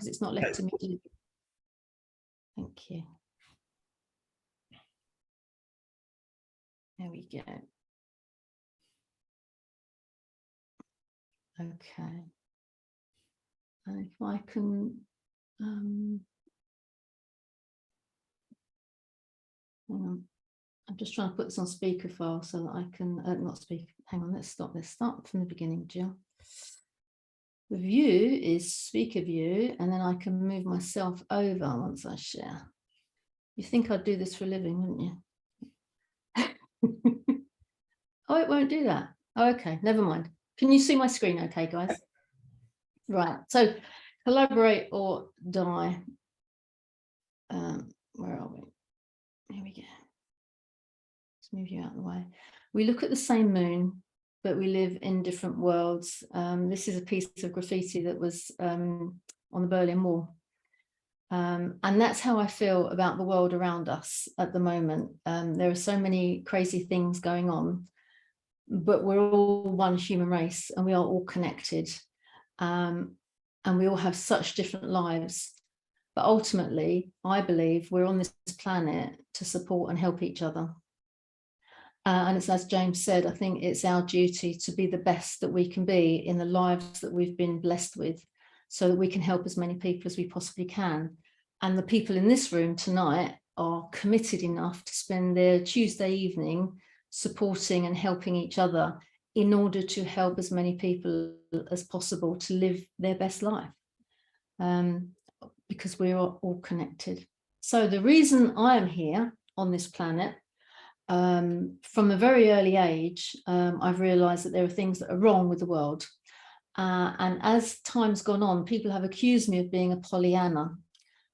because it's not letting me do. Thank you. There we go. Okay. And if I can, hang on. I'm just trying to put this on speakerphone so that I can, not speak. Hang on, let's start from the beginning, Jill. The view is speaker view, and then I can move myself over once I share. You think I'd do this for a living, wouldn't you? Oh, it won't do that. Oh, okay, never mind. Can you see my screen okay, guys? Right, so collaborate or die. Where are we? Here we go. Let's move you out of the way. We look at the same moon, but we live in different worlds. This is a piece of graffiti that was on the Berlin Wall. And that's how I feel about the world around us at the moment. There are so many crazy things going on, but we're all one human race and we are all connected. And we all have such different lives. But ultimately, I believe we're on this planet to support and help each other. And it's, as James said, I think it's our duty to be the best that we can be in the lives that we've been blessed with, so that we can help as many people as we possibly can. And the people in this room tonight are committed enough to spend their Tuesday evening supporting and helping each other in order to help as many people as possible to live their best life, because we're all connected. So the reason I am here on this planet, from a very early age, I've realized that there are things that are wrong with the world. And as time's gone on, people have accused me of being a Pollyanna.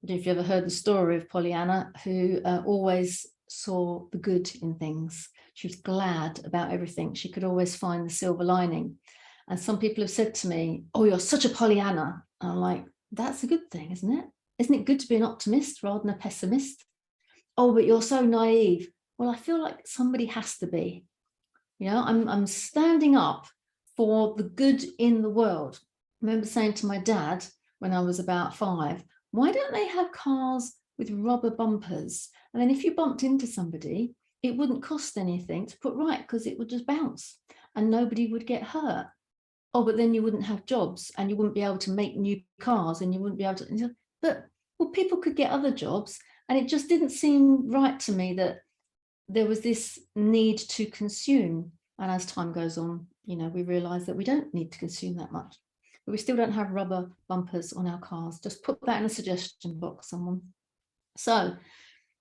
I don't know if you ever heard the story of Pollyanna, who always saw the good in things. She was glad about everything. She could always find the silver lining. And some people have said to me, oh, you're such a Pollyanna. And I'm like, that's a good thing, isn't it? Isn't it good to be an optimist rather than a pessimist? Oh, but you're so naive. Well, I feel like somebody has to be. You know, I'm standing up for the good in the world. I remember saying to my dad when I was about 5, why don't they have cars with rubber bumpers? And then if you bumped into somebody, it wouldn't cost anything to put right, because it would just bounce and nobody would get hurt. Oh, but then you wouldn't have jobs and you wouldn't be able to make new cars and you wouldn't be able to. But, well, people could get other jobs. And it just didn't seem right to me that there was this need to consume. And as time goes on, you know, we realize that we don't need to consume that much. But we still don't have rubber bumpers on our cars. Just put that in a suggestion box, someone. So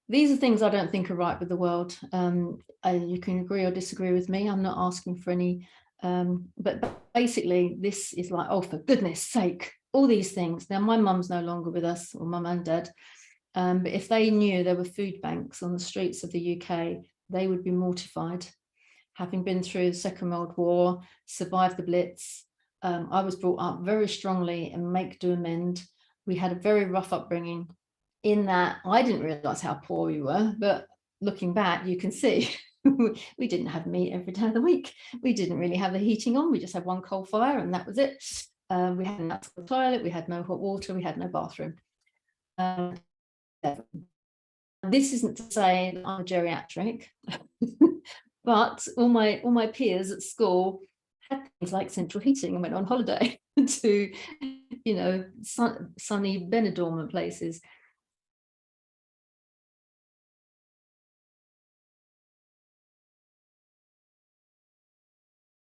these are things I don't think are right with the world. You can agree or disagree with me. I'm not asking for any, but basically this is like, oh, for goodness sake, all these things. Now, my mum's no longer with us, or mum and dad. But if they knew there were food banks on the streets of the UK, they would be mortified. Having been through the Second World War, survived the Blitz, I was brought up very strongly in make, do, amend. We had a very rough upbringing in that I didn't realise how poor we were, but looking back, you can see we didn't have meat every day of the week. We didn't really have the heating on. We just had one coal fire and that was it. We had an actual toilet, we had no hot water, we had no bathroom. This isn't to say that I'm a geriatric, but all my peers at school had things like central heating and went on holiday to, you know, sunny Benidorm and places.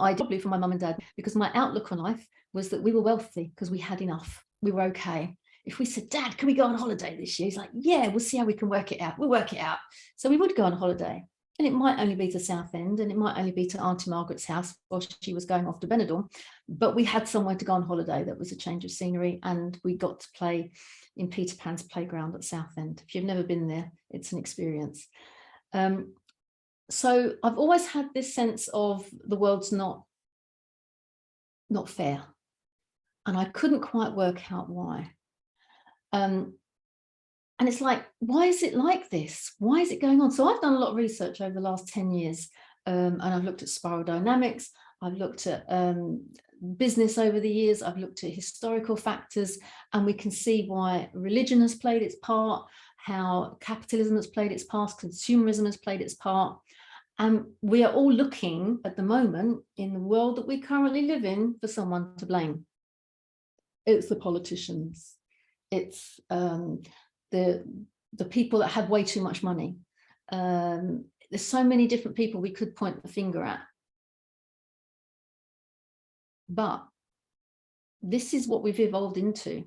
Ideally for my mum and dad, because my outlook on life was that we were wealthy because we had enough, we were okay. If we said, Dad, can we go on holiday this year? He's like, yeah, we'll see how we can work it out. We'll work it out. So we would go on holiday. And it might only be to Southend, and it might only be to Auntie Margaret's house while she was going off to Benidorm. But we had somewhere to go on holiday that was a change of scenery, and we got to play in Peter Pan's playground at Southend. If you've never been there, it's an experience. So I've always had this sense of the world's not fair. And I couldn't quite work out why. And it's like, why is it like this? Why is it going on? So I've done a lot of research over the last 10 years, and I've looked at spiral dynamics. I've looked at business over the years, I've looked at historical factors, and we can see why religion has played its part, how capitalism has played its part, consumerism has played its part. And we are all looking at the moment in the world that we currently live in for someone to blame. It's the politicians. It's the people that have way too much money. There's so many different people we could point the finger at. But this is what we've evolved into.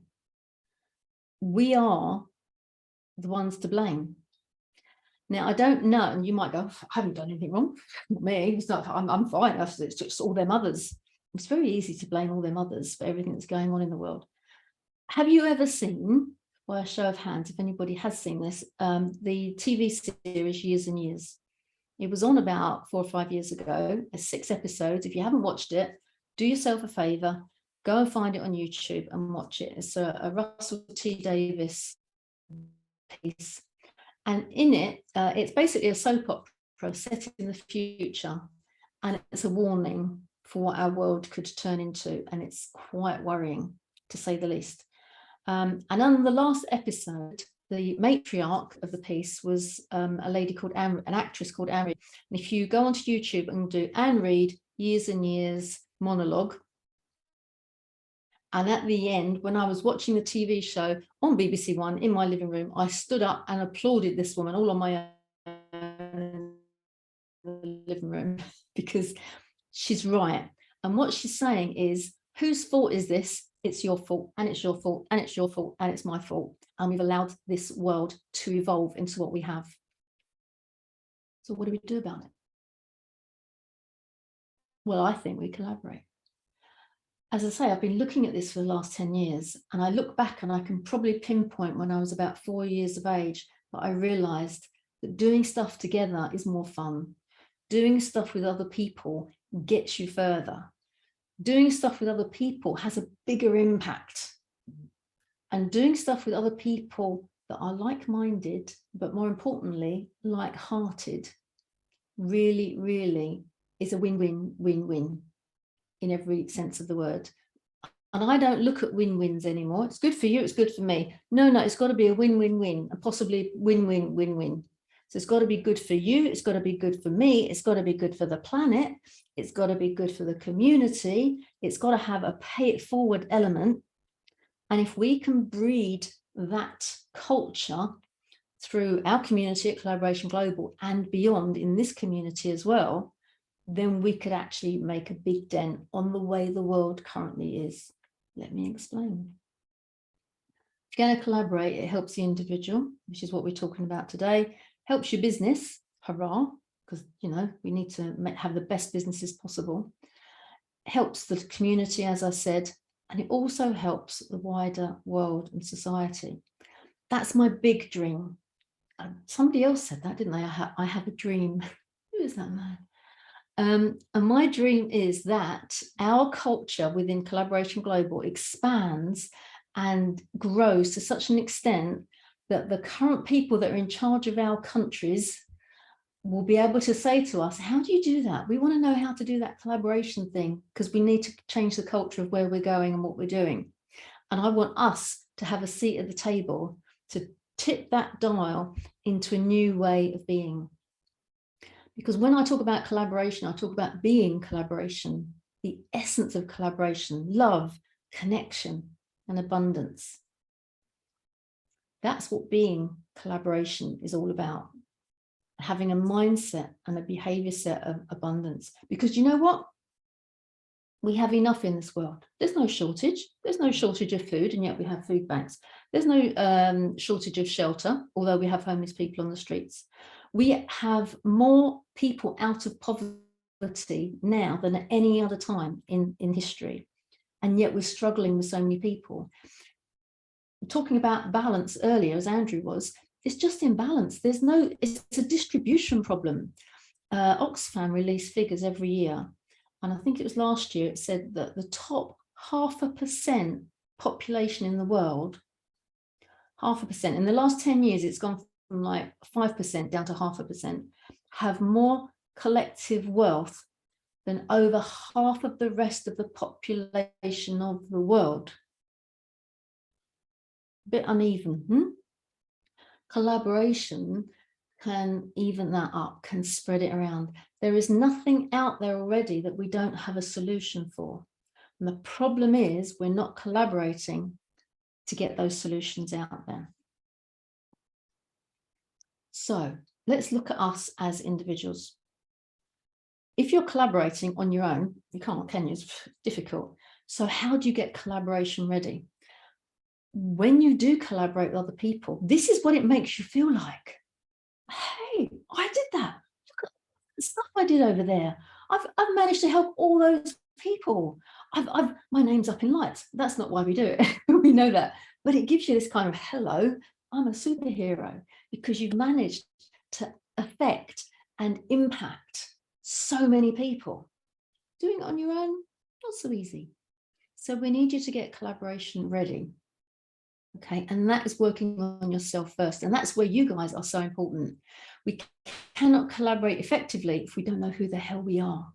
We are the ones to blame. Now, I don't know, and you might go, I haven't done anything wrong. Not me, it's not, I'm fine. It's just all their mothers. It's very easy to blame all their mothers for everything that's going on in the world. Have you ever seen, by a show of hands, if anybody has seen this, the TV series Years and Years? It was on about 4 or 5 years ago. There's 6 episodes. If you haven't watched it, do yourself a favor, go and find it on YouTube and watch it. It's a Russell T Davies piece. And in it, it's basically a soap opera set in the future. And it's a warning for what our world could turn into. And it's quite worrying, to say the least. And on the last episode, the matriarch of the piece was a lady called Anne, an actress called Anne Reid. And if you go onto YouTube and do Anne Reid, Years and Years monologue, and at the end, when I was watching the TV show on BBC One in my living room, I stood up and applauded this woman all on my own living room, because she's right. And what she's saying is, whose fault is this? It's your fault, and it's your fault, and it's your fault, and it's my fault. And we've allowed this world to evolve into what we have. So what do we do about it? Well, I think we collaborate. As I say, I've been looking at this for the last 10 years, and I look back and I can probably pinpoint when I was about 4 years of age that I realized that doing stuff together is more fun. Doing stuff with other people gets you further. Doing stuff with other people has a bigger impact. And doing stuff with other people that are like-minded, but more importantly, like-hearted, really, really is a win-win, win-win in every sense of the word. And I don't look at win-wins anymore. It's good for you, it's good for me. No, it's got to be a win-win-win, and possibly win-win, win-win. So it's got to be good for you, it's got to be good for me, it's got to be good for the planet, it's got to be good for the community, it's got to have a pay it forward element. And if we can breed that culture through our community at Collaboration Global and beyond in this community as well, then we could actually make a big dent on the way the world currently is. Let me explain. If you're going to collaborate, it helps the individual, which is what we're talking about today. Helps your business, hurrah, because we need to have the best businesses possible. Helps the community, as I said, and it also helps the wider world and society. That's my big dream. Somebody else said that, didn't they? I have a dream. Who is that man? And my dream is that our culture within Collaboration Global expands and grows to such an extent that the current people that are in charge of our countries will be able to say to us, how do you do that? We want to know how to do that collaboration thing, because we need to change the culture of where we're going and what we're doing. And I want us to have a seat at the table to tip that dial into a new way of being. Because when I talk about collaboration, I talk about being collaboration, the essence of collaboration, love, connection, and abundance. That's what being collaboration is all about. Having a mindset and a behavior set of abundance. Because you know what? We have enough in this world. There's no shortage. There's no shortage of food, and yet we have food banks. There's no shortage of shelter, although we have homeless people on the streets. We have more people out of poverty now than at any other time in history. And yet we're struggling with so many people. Talking about balance earlier, as Andrew was, it's just imbalance. It's a distribution problem. Oxfam release figures every year. And I think it was last year, it said that the top 0.5% population in the world, 0.5%, in the last 10 years, it's gone from like 5% down to 0.5%, have more collective wealth than over half of the rest of the population of the world. A bit uneven. Collaboration can even that up, can spread it around. There is nothing out there already that we don't have a solution for. And the problem is we're not collaborating to get those solutions out there. So let's look at us as individuals. If you're collaborating on your own, you can't, can you? It's difficult. So how do you get collaboration ready? When you do collaborate with other people, this is what it makes you feel like. Hey, I did that. Look at the stuff I did over there. I've managed to help all those people. My name's up in lights. That's not why we do it. We know that. But it gives you this kind of, hello, I'm a superhero, because you've managed to affect and impact so many people. Doing it on your own, not so easy. So we need you to get collaboration ready. Okay, and that is working on yourself first. And that's where you guys are so important. We cannot collaborate effectively if we don't know who the hell we are.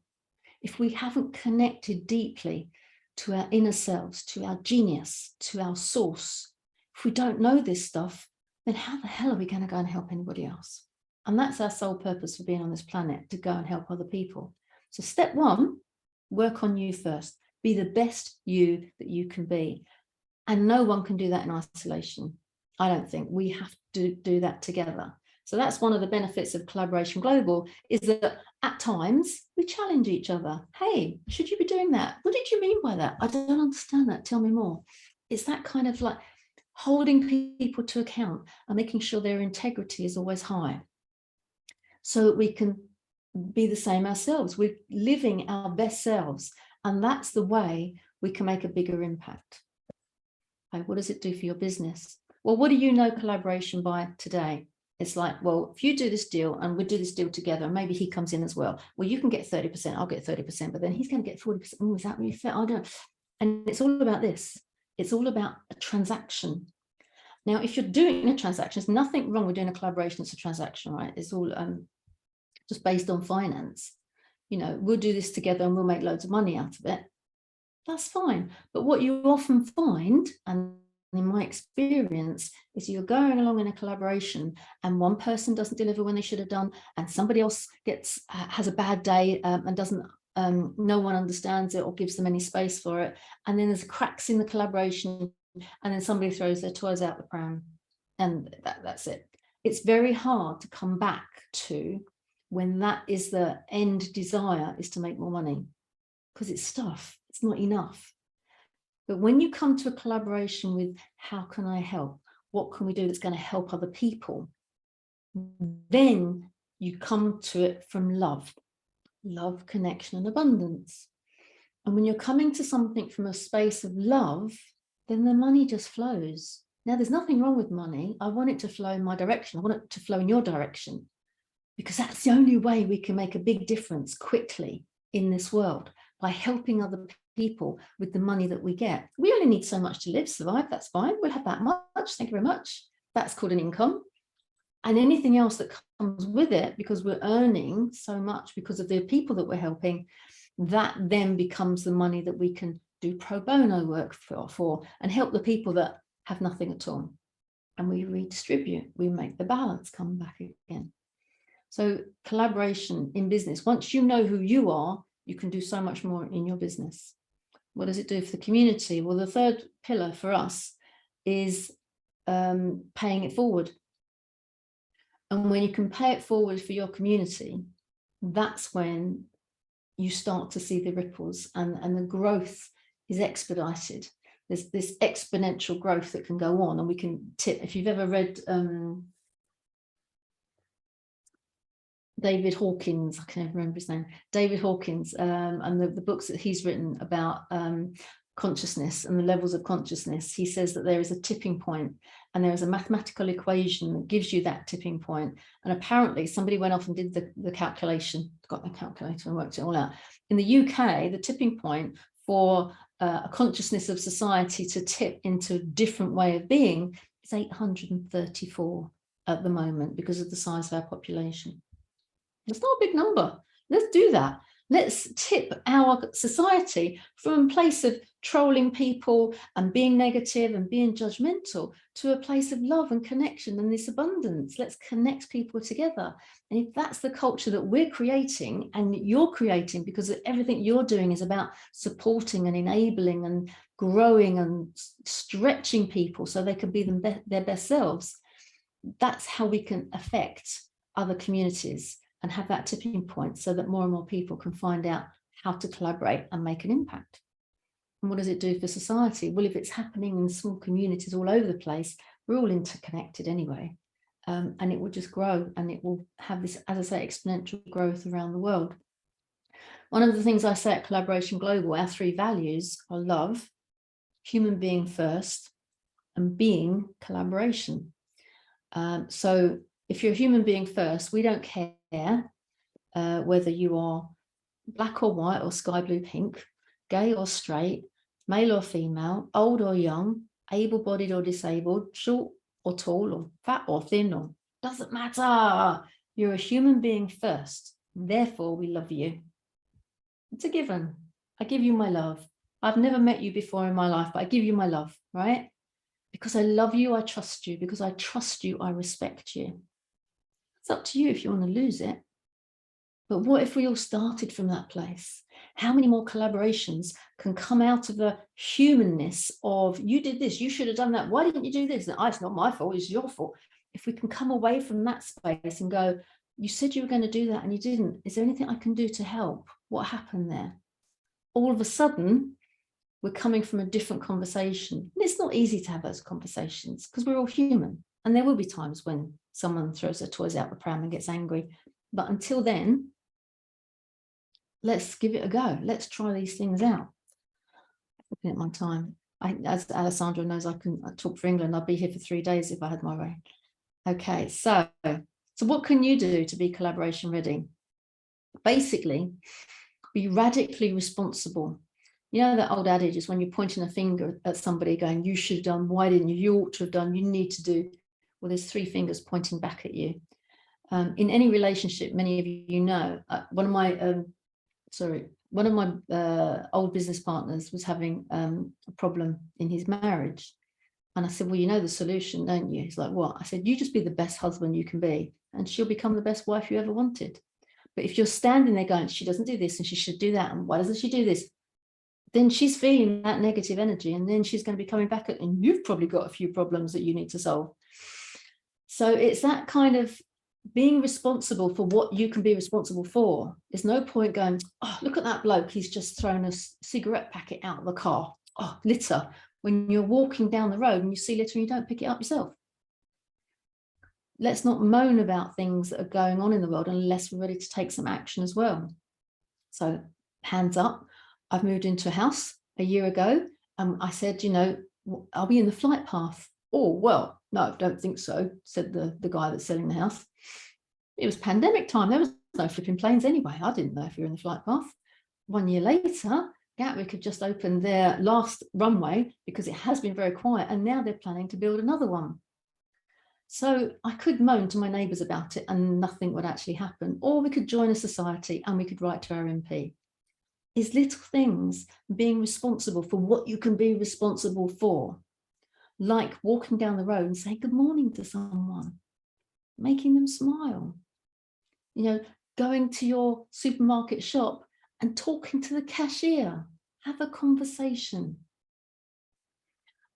If we haven't connected deeply to our inner selves, to our genius, to our source, if we don't know this stuff, then how the hell are we going to go and help anybody else? And that's our sole purpose for being on this planet, to go and help other people. So step one, work on you first. Be the best you that you can be. And no one can do that in isolation. I don't think. We have to do that together. So that's one of the benefits of Collaboration Global, is that at times we challenge each other. Hey, should you be doing that? What did you mean by that? I don't understand that. Tell me more. It's that kind of like holding people to account and making sure their integrity is always high, so that we can be the same ourselves. We're living our best selves. And that's the way we can make a bigger impact. Okay, what does it do for your business? Well, what do you know collaboration by today? It's like, well, if you do this deal and we do this deal together, and maybe he comes in as well. Well, you can get 30%, I'll get 30%, but then he's going to get 40%. Oh, is that really fair? I don't. And it's all about this. It's all about a transaction. Now, if you're doing a transaction, there's nothing wrong with doing a collaboration. It's a transaction, right? It's all just based on finance. You know, we'll do this together and we'll make loads of money out of it. That's fine. But what you often find, and in my experience, is you're going along in a collaboration and one person doesn't deliver when they should have done, and somebody else has a bad day and doesn't, no one understands it or gives them any space for it. And then there's cracks in the collaboration, and then somebody throws their toys out the pram, and that's it. It's very hard to come back to when that is the end desire, is to make more money, because it's stuff. It's not enough. But when you come to a collaboration with, how can I help? What can we do that's going to help other people? Then you come to it from love, connection, and abundance. And when you're coming to something from a space of love, then the money just flows. Now, there's nothing wrong with money. I want it to flow in my direction. I want it to flow in your direction, because that's the only way we can make a big difference quickly in this world, by helping other people with the money that we get. We only need so much to live, survive. That's fine. We'll have that much. Thank you very much. That's called an income. And anything else that comes with it, because we're earning so much because of the people that we're helping, that then becomes the money that we can do pro bono work for and help the people that have nothing at all. And we redistribute. We make the balance come back again. So collaboration in business, once you know who you are, you can do so much more in your business. What does it do for the community? Well, the third pillar for us is paying it forward. And when you can pay it forward for your community, that's when you start to see the ripples, and the growth is expedited. There's this exponential growth that can go on, and we can tip. If you've ever read David Hawkins, I can never remember his name, David Hawkins, and the books that he's written about consciousness and the levels of consciousness, he says that there is a tipping point, and there is a mathematical equation that gives you that tipping point. And apparently somebody went off and did the calculation, got the calculator and worked it all out. In the UK, the tipping point for a consciousness of society to tip into a different way of being is 834 at the moment, because of the size of our population. It's not a big number. Let's do that. Let's tip our society from a place of trolling people and being negative and being judgmental to a place of love and connection and this abundance. Let's connect people together. And if that's the culture that we're creating and you're creating, because everything you're doing is about supporting and enabling and growing and stretching people so they can be their best selves, that's how we can affect other communities and have that tipping point so that more and more people can find out how to collaborate and make an impact. And what does it do for society? Well, if it's happening in small communities all over the place, we're all interconnected anyway. And it will just grow, and it will have this, as I say, exponential growth around the world. One of the things I say at Collaboration Global, our 3 values are love, human being first, and being collaboration. So if you're a human being first, we don't care whether you are black or white or sky blue pink, gay or straight, male or female, old or young, able-bodied or disabled, short or tall, or fat or thin, or doesn't matter. You're a human being first. Therefore, we love you. It's a given. I give you my love. I've never met you before in my life, but I give you my love, right? Because I love you, I trust you. Because I trust you, I respect you. It's up to you if you want to lose it. But what if we all started from that place? How many more collaborations can come out of the humanness of, you did this, you should have done that, why didn't you do this? It's not my fault, it's your fault. If we can come away from that space and go, you said you were going to do that and you didn't. Is there anything I can do to help? What happened there? All of a sudden, we're coming from a different conversation. And it's not easy to have those conversations because we're all human. And there will be times when someone throws their toys out the pram and gets angry. But until then, let's give it a go. Let's try these things out. Looking at my time, as Alessandra knows, I talk for England. I'd be here for 3 days if I had my way. Okay, so what can you do to be collaboration ready? Basically, be radically responsible. You know that old adage is when you're pointing a finger at somebody going, you should have done, why didn't you? You ought to have done, you need to do. Well, there's 3 fingers pointing back at you. In any relationship, many of you know, one of my old business partners was having a problem in his marriage. And I said, well, you know the solution, don't you? He's like, what? I said, you just be the best husband you can be, and she'll become the best wife you ever wanted. But if you're standing there going, she doesn't do this and she should do that, and why doesn't she do this? Then she's feeling that negative energy, and then she's going to be coming back at, and you've probably got a few problems that you need to solve. So it's that kind of being responsible for what you can be responsible for. There's no point going, oh, look at that bloke, he's just thrown a cigarette packet out of the car. Oh, litter. When you're walking down the road and you see litter and you don't pick it up yourself. Let's not moan about things that are going on in the world unless we're ready to take some action as well. So hands up. I've moved into a house a year ago. I said, you know, are we in the flight path? Oh, well, no, don't think so, said the guy that's selling the house. It was pandemic time. There was no flipping planes anyway. I didn't know if you were in the flight path. 1 year later, Gatwick have just opened their last runway because it has been very quiet, and now they're planning to build another one. So I could moan to my neighbours about it and nothing would actually happen. Or we could join a society and we could write to our MP. Is little things, being responsible for what you can be responsible for, like walking down the road and saying good morning to someone, making them smile, you know, going to your supermarket shop and talking to the cashier, have a conversation.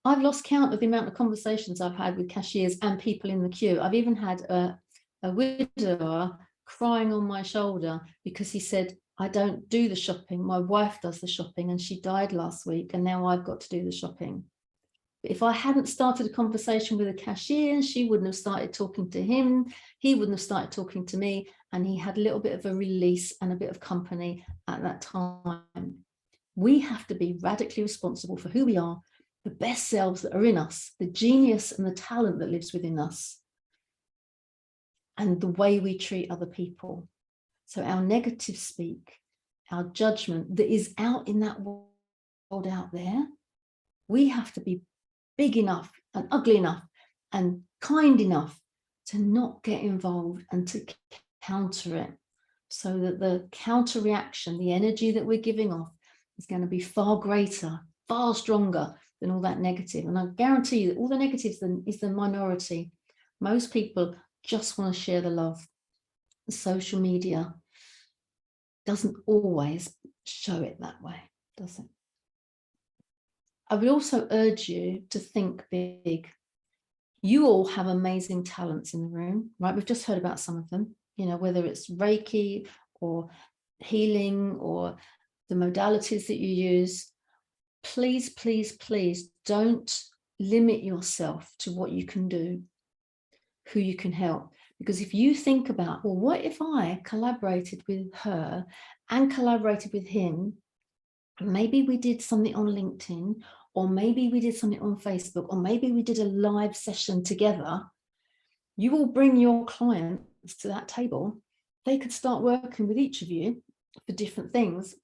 I've lost count of the amount of conversations I've had with cashiers and people in the queue. I've even had a widower crying on my shoulder because he said, I don't do the shopping. My wife does the shopping and she died last week and now I've got to do the shopping. But if I hadn't started a conversation with a cashier, she wouldn't have started talking to him. He wouldn't have started talking to me. And he had a little bit of a release and a bit of company at that time. We have to be radically responsible for who we are, the best selves that are in us, the genius and the talent that lives within us, and the way we treat other people. So our negative speak, our judgment that is out in that world out there, we have to be big enough and ugly enough and kind enough to not get involved and to counter it. so that the counter reaction, the energy that we're giving off, is going to be far greater, far stronger than all that negative. And I guarantee you that all the negatives is the minority. Most people just want to share the love. Social media doesn't always show it that way, does it? I would also urge you to think big. You all have amazing talents in the room, right? We've just heard about some of them, you know, whether it's Reiki or healing or the modalities that you use. Please, please, please don't limit yourself to what you can do, who you can help. Because if you think about, well, what if I collaborated with her and collaborated with him? Maybe we did something on LinkedIn, or maybe we did something on Facebook, or maybe we did a live session together. You will bring your clients to that table. They could start working with each of you for different things,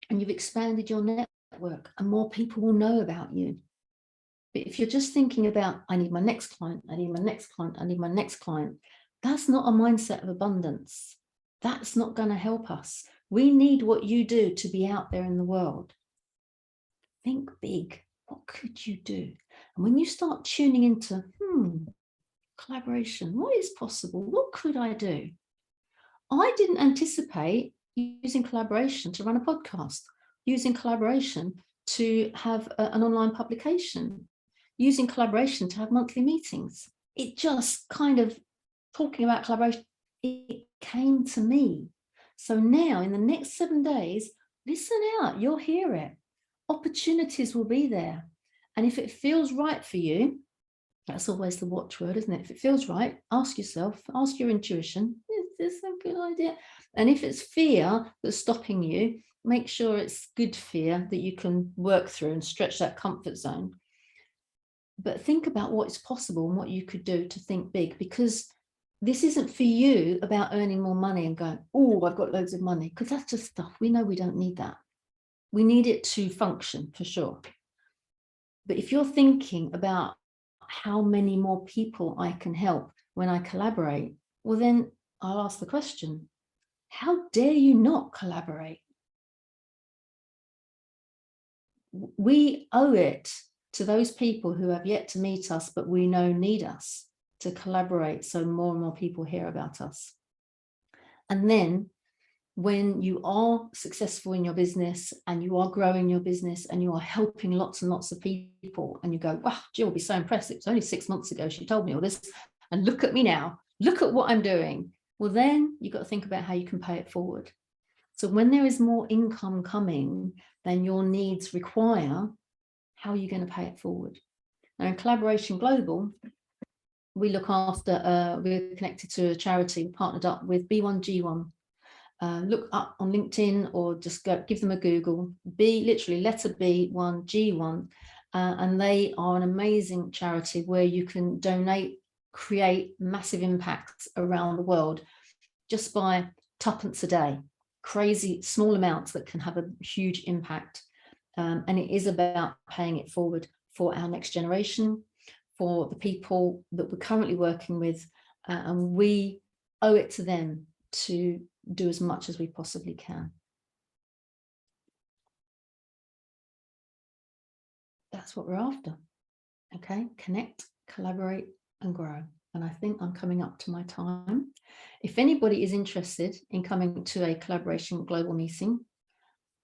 and you've expanded your network, and more people will know about you. But if you're just thinking about, I need my next client, I need my next client, I need my next client, that's not a mindset of abundance. That's not going to help us. We need what you do to be out there in the world. Think big. What could you do? And when you start tuning into, collaboration, what is possible? What could I do? I didn't anticipate using collaboration to run a podcast, using collaboration to have an online publication, using collaboration to have monthly meetings. It just kind of, talking about collaboration, it came to me. So now in the next 7 days, listen out, you'll hear it. Opportunities will be there. And if it feels right for you, that's always the watchword, isn't it? If it feels right, ask yourself, ask your intuition, is this a good idea? And if it's fear that's stopping you, make sure it's good fear that you can work through and stretch that comfort zone. But think about what is possible and what you could do to think big, because this isn't for you about earning more money and going, oh, I've got loads of money, because that's just stuff. We know we don't need that. We need it to function for sure. But if you're thinking about how many more people I can help when I collaborate, well, then I'll ask the question, how dare you not collaborate? We owe it to those people who have yet to meet us, but we know need us, to collaborate so more and more people hear about us. And then when you are successful in your business and you are growing your business and you are helping lots and lots of people, and you go, wow, Jill will be so impressed. It was only 6 months ago she told me all this, and look at me now, look at what I'm doing. Well, then you've got to think about how you can pay it forward. So when there is more income coming than your needs require, how are you going to pay it forward? Now in Collaboration Global, we look after, we're connected to a charity, we partnered up with B1G1. Look up on LinkedIn or just go give them a Google. B, literally letter B, 1G1, and they are an amazing charity where you can donate, create massive impacts around the world just by tuppence a day. Crazy small amounts that can have a huge impact, and it is about paying it forward for our next generation, for the people that we're currently working with, and we owe it to them to do as much as we possibly can. That's what we're after. Okay, connect, collaborate, and grow. And I think I'm coming up to my time. If anybody is interested in coming to a Collaboration Global meeting,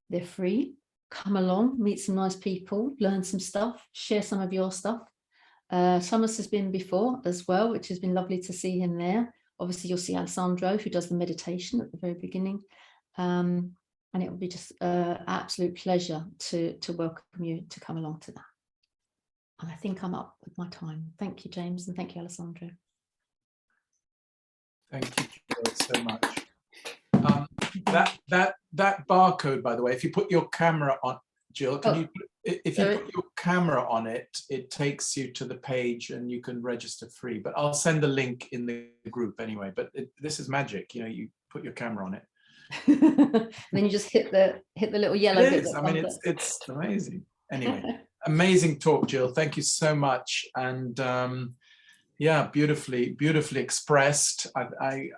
they're free. Come along, meet some nice people, learn some stuff, share some of your stuff. Thomas has been before as well, which has been lovely to see him there. Obviously, you'll see Alessandro, who does the meditation at the very beginning. And it will be just an absolute pleasure to welcome you to come along to that. And I think I'm up with my time. Thank you, James, and thank you, Alessandro. Thank you, Jill, so much. That barcode, by the way, if you put your camera on, Jill, can you? If you put your camera on it, it takes you to the page and you can register free. But I'll send the link in the group anyway. But this is magic, you know. You put your camera on it, and then you just hit the little yellow bit. I mean, it's amazing. Anyway, amazing talk, Jill. Thank you so much. And yeah, beautifully expressed. I